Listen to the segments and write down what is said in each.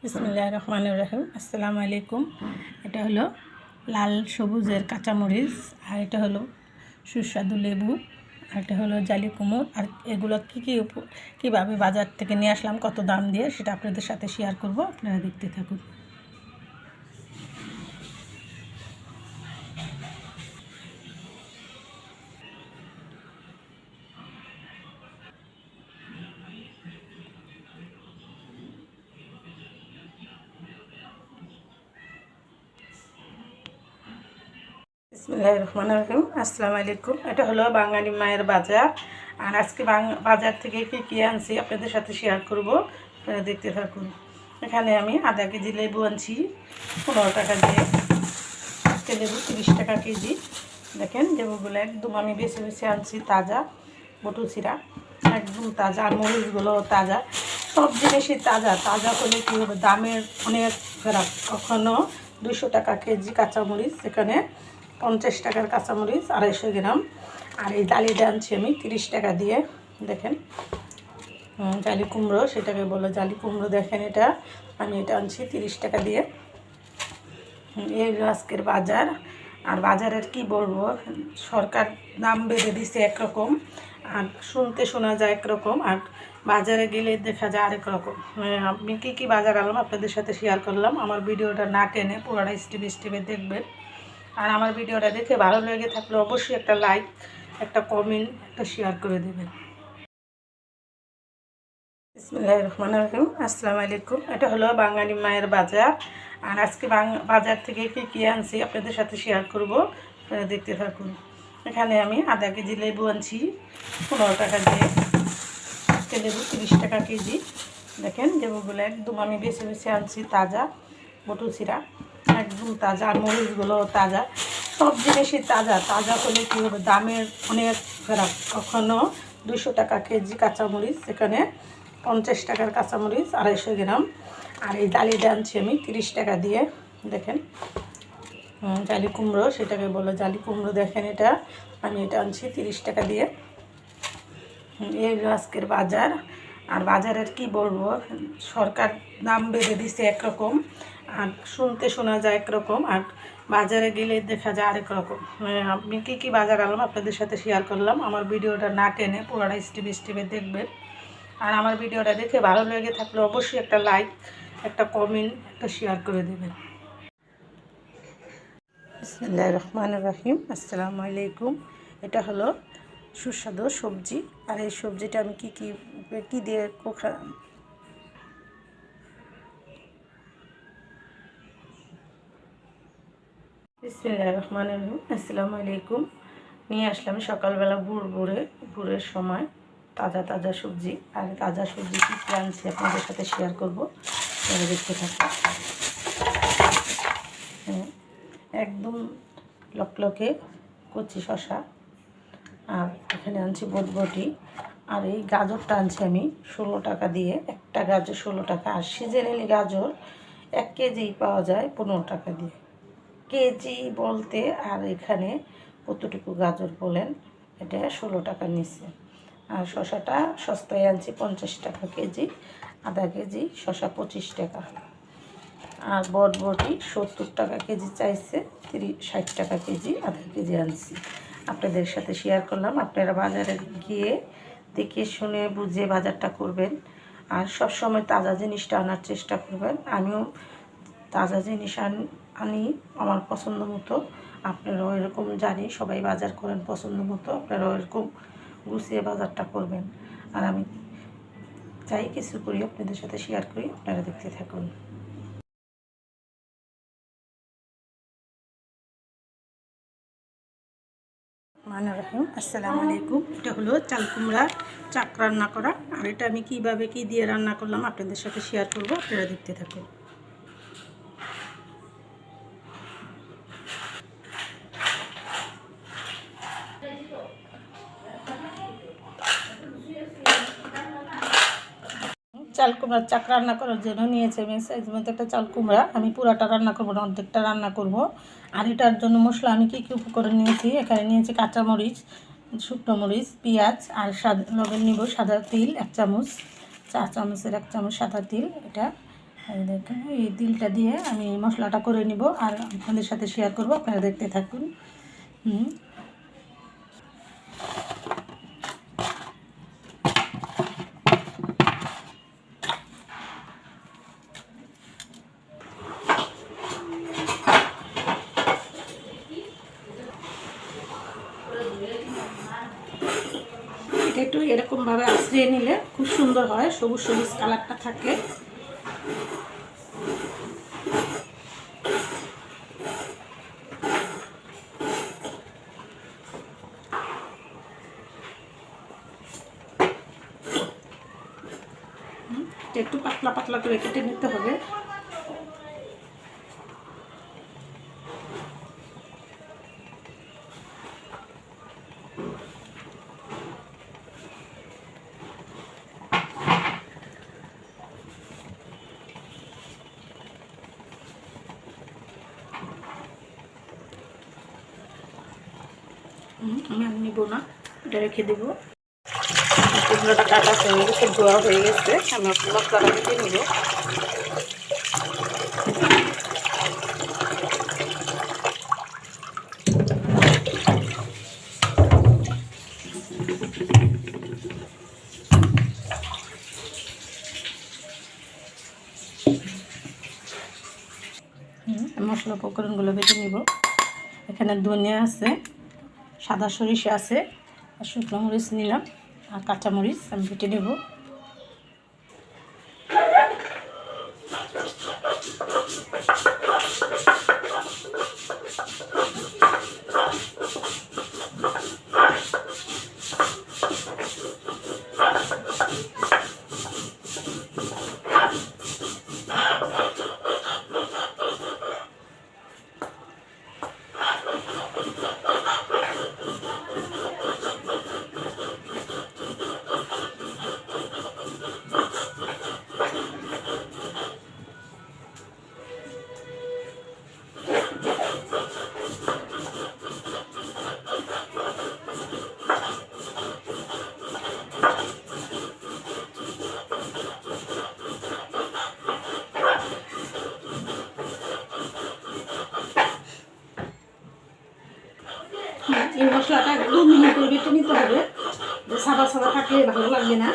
বিসমিল্লাহির রহমানির রহিম। আসসালামু আলাইকুম। এটা হলো লাল সবুজের কাঁচামরিচ, আর এটা হলো সুস্বাদু লেবু, আর এটা হলো জালি কুমড়। আর এগুলো কীভাবে বাজার থেকে নিয়ে আসলাম, কত দাম দিয়ে, সেটা আপনাদের সাথে শেয়ার করব। আপনারা দেখতে থাকুন। বিসমিল্লাহির রহমানির রহিম। আসসালামু আলাইকুম। এটা হলো বাঙালি মায়ের বাজার। আর আজকে বাজার থেকে কী আনছি আপনাদের সাথে শেয়ার করব। আপনারা দেখতে থাকুন। এখানে আমি আধা কেজি লেবু আনছি 15 টাকা দিয়ে। আজকে লেবু 30 টাকা কেজি। দেখেন লেবুগুলো একদম আমি বেছে বেছে আনছি, তাজা বটুচিরা, একদম তাজা। আর মরিচগুলো তাজা, সব জিনিসই তাজা। তাজা হলে কী হবে, দামের অনেক খারাপ। কখনো 200 টাকা কেজি কাঁচামরিচ, এখানে 50 টাকার কাঁচামরিচ 250 গ্রাম। আর এই ডালিটা আনছি আমি 30 টাকা দিয়ে। দেখেন জালি কুমড়ো, সেটাকে বলো জালি কুমড়ো। দেখেন এটা আমি আনছি 30 টাকা দিয়ে। এই আজকের বাজার। আর বাজারের কি বলবো, সরকার দাম বেঁধে দিছে একরকম, আর শুনতে শোনা যায় একরকম, আর বাজারে গেলে দেখা যায় আরেক রকম। আমি কী বাজার আনলাম আপনাদের সাথে শেয়ার করলাম। আমার ভিডিওটা না টেনে পুরোটা স্টেপে দেখবেন। আর আমার ভিডিওটা দেখে ভালো লেগে থাকলে অবশ্যই একটা লাইক, একটা কমেন্ট, একটা শেয়ার করে দেবেন। বিসমিল্লাহির রহমানির রহিম। আসসালামু আলাইকুম। এটা হলো বাঙালি মায়ের বাজার। আর আজকে বাজার থেকে কী আনছি আপনাদের সাথে শেয়ার করব। আপনারা দেখতে থাকুন। এখানে আমি আধা কেজি লেবু আনছি 15 টাকা দিয়ে। আজকে লেবু 30 টাকা কেজি। দেখেন লেবুগুলো একদম আমি বেছে বেছে আনছি, তাজা বটুচিরা, একদম তাজা। আর মরিচগুলো তাজা, সব জিনিসই তাজা। তাজা হলে কী হবে, দামের অনেক খারাপ। কখনো 200 টাকা কেজি কাঁচামরিচ, এখানে 50 টাকার কাঁচামরিচ 250 গ্রাম। আর এই ডালিটা আনছি আমি 30 টাকা দিয়ে। দেখেন জালি কুমড়ো, সেটাকে বলো জালি কুমড়ো। দেখেন এটা আমি আনছি 30 টাকা দিয়ে। এই আজকের বাজার। আর বাজারের কি বলবো, সরকার দাম বেঁধে দিছে একরকম, আর শুনতে শোনা যায় একরকম, আর বাজারে গেলে দেখা যায় আরেক রকম। আমি কী বাজার আনলাম আপনাদের সাথে শেয়ার করলাম। আমার ভিডিওটা না টেনে পুরোটা স্টেপে দেখবেন। আর আমার ভিডিওটা দেখে ভালো লেগে থাকলে অবশ্যই একটা লাইক, একটা কমেন্ট, একটা শেয়ার করে দেবেন। বিসমিল্লাহির রহমানির রহিম। আসসালামু আলাইকুম। এটা হলো সুস্বাদু সবজি। আর এই সবজিটা আমি কী দিয়ে বিসমিল্লাহির রহমানির রহিম। আসসালামু আলাইকুম। নিয়ে আসলাম সকালবেলা ভোরের সময় তাজা তাজা সবজি। আর তাজা সবজি কী আনছি আপনাদের সাথে শেয়ার করবো, দেখতে থাকুন। একদম লকলকে কচি শসা। আর এখানে আনছি বটবটি। আর এই গাজরটা আনছি আমি 16 টাকা দিয়ে। একটা গাজর 16 টাকা। আর সিজনালি গাজর 1 কেজি পাওয়া যায় 15 টাকা দিয়ে। কেজি বলতে, আর এখানে কতটুকু গাজর বলেন, এটা 16 টাকা নিচ্ছে। আর শসাটা সস্তায় আনছি 50 টাকা কেজি। আধা কেজি শসা 25 টাকা। আর বটবটি 70 টাকা কেজি চাইছে, 60 টাকা কেজি। আধা কেজি আনছি, আপনাদের সাথে শেয়ার করলাম। আপনারা বাজারে গিয়ে দেখে শুনে বুঝে বাজারটা করবেন। আর সবসময় তাজা জিনিসটা আনার চেষ্টা করবেন। আমিও তাজা জিনিস আনি আমার পছন্দ মতো। আপনারাও এরকম, জানি সবাই বাজার করেন পছন্দ মতো, আপনারাও এরকম গুছিয়ে বাজারটা করবেন। আর আমি চাই কিছু করি আপনাদের সাথে শেয়ার করি, আপনারা দেখতে থাকুন। রহিম। আসসালামু আলাইকুম। এটা হলো চাল কুমড়া চাক রান্না করা। আর এটা আমি কীভাবে কী দিয়ে রান্না করলাম আপনাদের সাথে শেয়ার করব, আপনারা দেখতে থাকুন। চাল কুমড়ার চাক রান্না করার জন্য নিয়েছি আমি সাইজ মতো একটা চাল কুমড়া। আমি পুরাটা রান্না করবো না, অর্ধেকটা রান্না করব। আর এটার জন্য মশলা আমি কী উপকরণ নিয়েছি, এখানে নিয়েছি কাঁচামরিচ, শুকনো মরিচ, পেঁয়াজ, আর লবণ নিব সাদা তিল 1 চামচ, 4 চামচের 1 চামচ সাদা তিল। এটা এই দেখুন এই তিলটা দিয়ে আমি মশলাটা করে নিব আর আপনাদের সাথে শেয়ার করব, আপনারা দেখতে থাকুন। এটা একটু এরকমভাবে আঁচড়িয়ে নিলে খুব সুন্দর হয়, সবুজ সবুজ কালারটা থাকে। একটু পাতলা পাতলা করে কেটে নিতে হবে। আমি আর নিব না, এটা রেখে দেবো। কুমড়োটা কাটা হয়ে গেছে, ধোয়া হয়ে গেছে, আমি মশলাটা কেটে নিব। মশলা উপকরণগুলো বেটে নিব। এখানে ধনিয়া আছে, সাদা সরিষা আছে, আর শুকনো মরিচ নিলাম, আর কাঁচামরিচ আমি বেটে নেব। এই মশলাটা একদম মিহি করে বেটে নিতে হবে, সাদা সাদা থাকলে ভালো লাগবে না।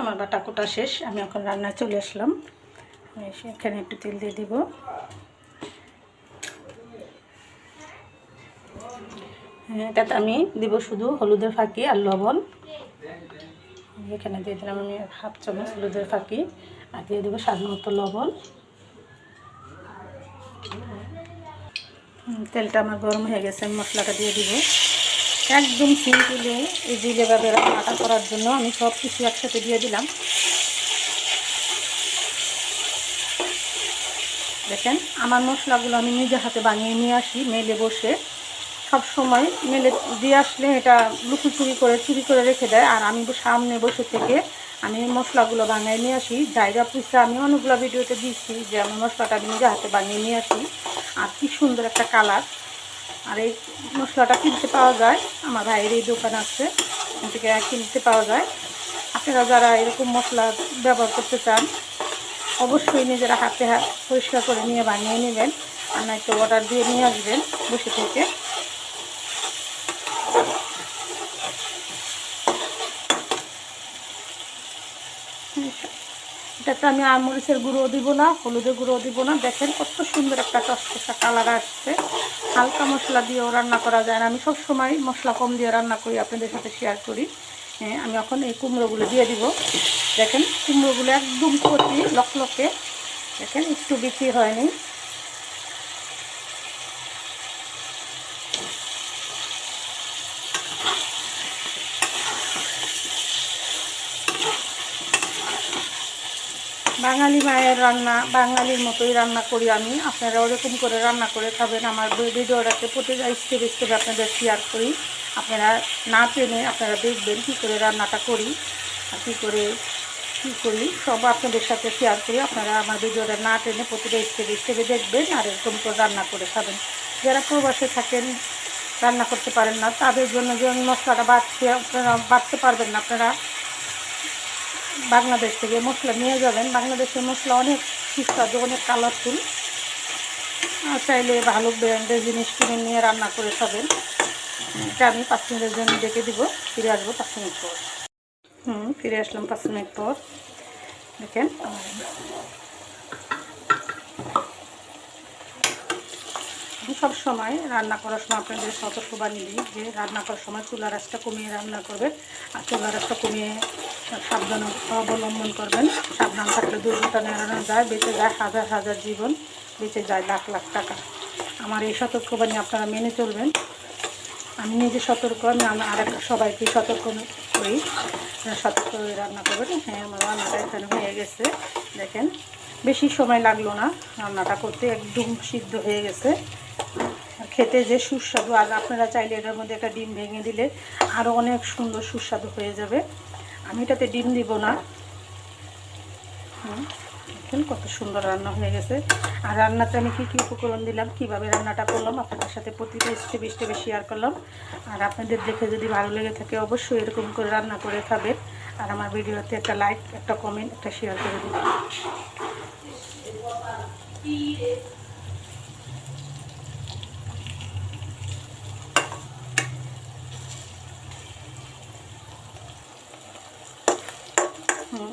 আমার বাটা কোটা শেষ, আমি এখন রান্নায় চলে আসলাম। এখানে একটু তেল দিয়ে দিব। এটাতে আমি দিব শুধু হলুদের ফাঁকি আর লবণ। এখানে দিয়ে দিলাম আমি 1/2 চামচ হলুদের ফাঁকি, আর দিয়ে দেবো স্বাদ মতো লবণ। তেলটা আমার গরম হয়ে গেছে, আমি মশলাটা দিয়ে দিব। একদম সিম্পলে ইজিভাবে রান্নাটা করার জন্য আমি সব কিছু একসাথে দিয়ে দিলাম। দেখেন আমার মশলাগুলো আমি নিজে হাতে বানিয়ে নিয়ে আসি, মেলে বসে। সব সময় মেলে দিয়ে আসলে এটা লুকোচুরি করে চুরি করে রেখে দেয়, আর আমি সামনে বসে থেকে আমি মশলাগুলো বানিয়ে নিয়ে আসি। ডাইরা পুষা আমি অনেকগুলো ভিডিওতে দিচ্ছি যে আমি মশলাটা আমি নিজে হাতে বানিয়ে নিয়ে আসি, আর কি সুন্দর একটা কালার। আর এই মশলাটা কিনতে পাওয়া যায়, আমার ভাইয়ের এই দোকান আছে, এখান থেকে কিনতে পাওয়া যায়। আপনারা যারা এরকম মশলা ব্যবহার করতে চান অবশ্যই নিজেরা হাতে পরিষ্কার করে নিয়ে বানিয়ে নেবেন, আর নয়তো অর্ডার দিয়ে নিয়ে আসবেন বসে থেকে। এটাতে আমি আর মরিচের গুঁড়োও দিব না, হলুদের গুঁড়োও দিব না। দেখেন কত সুন্দর একটা টসটসা কালার আসছে। হালকা মশলা দিয়েও রান্না করা যায় না, আমি সব সময় মশলা কম দিয়ে রান্না করি, আপনাদের সাথে শেয়ার করি। হ্যাঁ, আমি এখন এই কুমড়োগুলো দিয়ে দিব। দেখেন কুমড়োগুলো একদম কচি লকলকে, দেখেন একটু বেশি হয়নি। বাঙালি মায়ের রান্না বাঙালির মতোই রান্না করি আমি, আপনারা ওরকম করে রান্না করে খাবেন। আমার ভিডিওটাকে প্রতিটা স্টেপ স্টেপ আপনাদের শেয়ার করি, আপনারা না টেনে আপনারা দেখবেন কী করে রান্নাটা করি আর কী করি সব আপনাদের সাথে শেয়ার করি। আপনারা আমার ভিডিওটা না টেনে প্রতিটা স্টেপ স্টেপে দেখবেন আর এরকম করে রান্না করে খাবেন। যারা প্রবাসে থাকেন রান্না করতে পারেন না, তাদের জন্য যে মশলাটা আপনারা বাড়তে পারবেন না, আপনারা বাংলাদেশ থেকে মশলা নিয়ে যাবেন। বাংলাদেশের মশলা অনেক সুস্বাদু, অনেক কালারফুল। চাইলে ভালো ব্র্যান্ডের জিনিস কিনে নিয়ে রান্না করে খাবেন। এটা আমি 5 মিনিটের জন্য ডেকে দিব, ফিরে আসবো 5 মিনিট পর। ফিরে আসলাম 5 মিনিট পর। দেখেন আমি সব সময় রান্না করার সময় আপনাদের সতর্কবাণী দিই যে রান্না করার সময় চুলার আঁচটা কমিয়ে রান্না করবেন, আর চুলার আঁচটা কমিয়ে সাবধান অবলম্বন করবেন। সাবধান থাকলে দুর্ঘটনা এড়ানো যায়, বেঁচে যায় হাজার হাজার জীবন, বেঁচে যায় লাখ লাখ টাকা। আমার এই সতর্কবাণী আপনারা মেনে চলবেন। আমি নিজে সতর্ক, আমি আর সবাইকে সতর্ক করি, সতর্ক হয়ে রান্না করবেন। হ্যাঁ, আমার রান্নাটা এখানে হয়ে গেছে। দেখেন বেশি সময় লাগলো না রান্নাটা করতে, একদম সিদ্ধ হয়ে গেছে। খেতে যে সুস্বাদু, আর আপনারা চাইলে এটার মধ্যে একটা ডিম ভেঙে দিলে আরও অনেক সুন্দর সুস্বাদু হয়ে যাবে। আমি এটাতে ডিম দিব না। দেখেন কত সুন্দর রান্না হয়ে গেছে। আর রান্নাতে আমি কী কী উপকরণ দিলাম, কীভাবে রান্নাটা করলাম আপনাদের সাথে প্রতিটা স্টেপে স্টেপে শেয়ার করলাম। আর আপনাদের দেখে যদি ভালো লেগে থাকে অবশ্যই এরকম করে রান্না করে খাবেন। আর আমার ভিডিওতে একটা লাইক, একটা কমেন্ট, একটা শেয়ার করে দিন।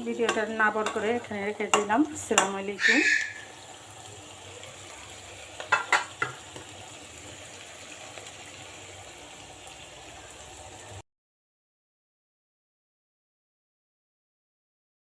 ভিডিওটা না বড় করে এখানে রেখে দিলাম। আসসালামু আলাইকুম।